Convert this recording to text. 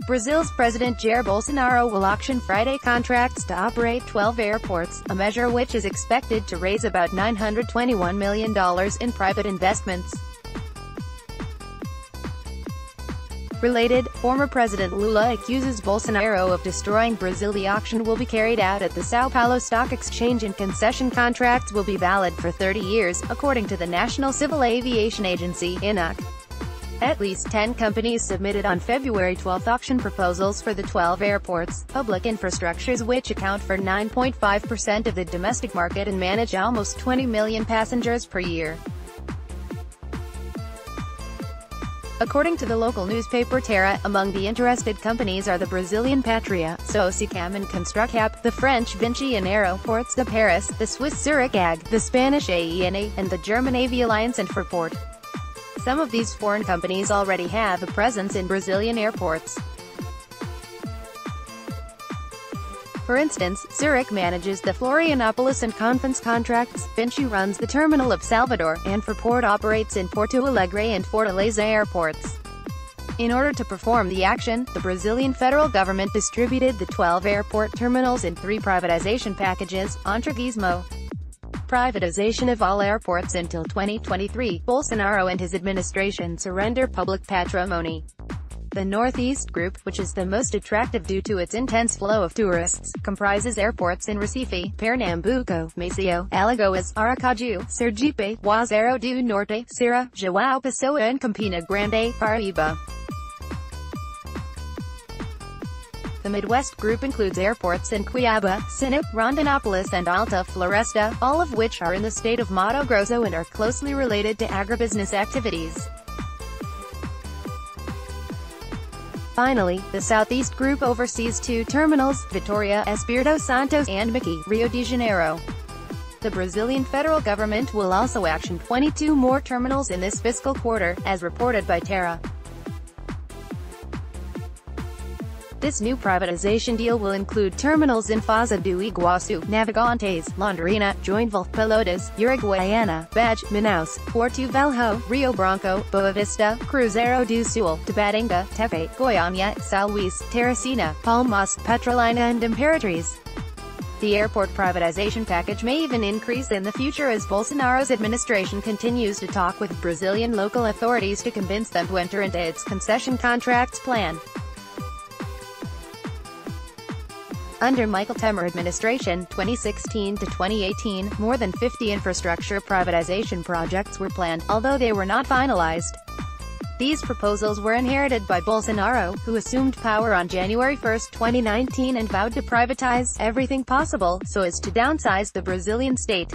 Brazil's President Jair Bolsonaro will auction Friday contracts to operate 12 airports, a measure which is expected to raise about $921 million in private investments. Related, former President Lula accuses Bolsonaro of destroying Brazil. The auction will be carried out at the Sao Paulo Stock Exchange and concession contracts will be valid for 30 years, according to the National Civil Aviation Agency, Anac. At least 10 companies submitted on February 12 auction proposals for the 12 airports, public infrastructures which account for 9.5% of the domestic market and manage almost 20 million passengers per year. According to the local newspaper Terra, among the interested companies are the Brazilian Patria, Socicam and Construcap, the French Vinci and Aeroports de Paris, the Swiss Zurich AG, the Spanish AENA, and the German Avialliance and Fraport. Some of these foreign companies already have a presence in Brazilian airports. For instance, Zurich manages the Florianopolis and Confins contracts, Vinci runs the terminal of Salvador, and Fraport operates in Porto Alegre and Fortaleza airports. In order to perform the action, the Brazilian federal government distributed the 12 airport terminals in 3 privatization packages: entreguismo, privatization of all airports until 2023, Bolsonaro and his administration surrender public patrimony. The Northeast Group, which is the most attractive due to its intense flow of tourists, comprises airports in Recife, Pernambuco, Maceió, Alagoas, Aracaju, Sergipe, Juazeiro do Norte, Ceará, João Pessoa and Campina Grande, Paraíba. The Midwest Group includes airports in Cuiabá, Sinop, Rondonópolis and Alta Floresta, all of which are in the state of Mato Grosso and are closely related to agribusiness activities. Finally, the Southeast Group oversees 2 terminals, Vitória, Espírito Santo, and Maqui, Rio de Janeiro. The Brazilian federal government will also auction 22 more terminals in this fiscal quarter, as reported by Terra. This new privatization deal will include terminals in Foz do Iguaçu, Navegantes, Londrina, Joinville, Pelotas, Uruguaiana, Baج, Manaus, Porto Velho, Rio Branco, Boa Vista, Cruzeiro do Sul, Tabatinga, Tepe, Goiânia, São Luís, Teresina, Palmas, Petrolina and Imperatriz. The airport privatization package may even increase in the future as Bolsonaro's administration continues to talk with Brazilian local authorities to convince them to enter into its concession contracts plan. Under Michael Temer administration, 2016 to 2018, more than 50 infrastructure privatization projects were planned, although they were not finalized. These proposals were inherited by Bolsonaro, who assumed power on January 1, 2019 and vowed to privatize everything possible, so as to downsize the Brazilian state.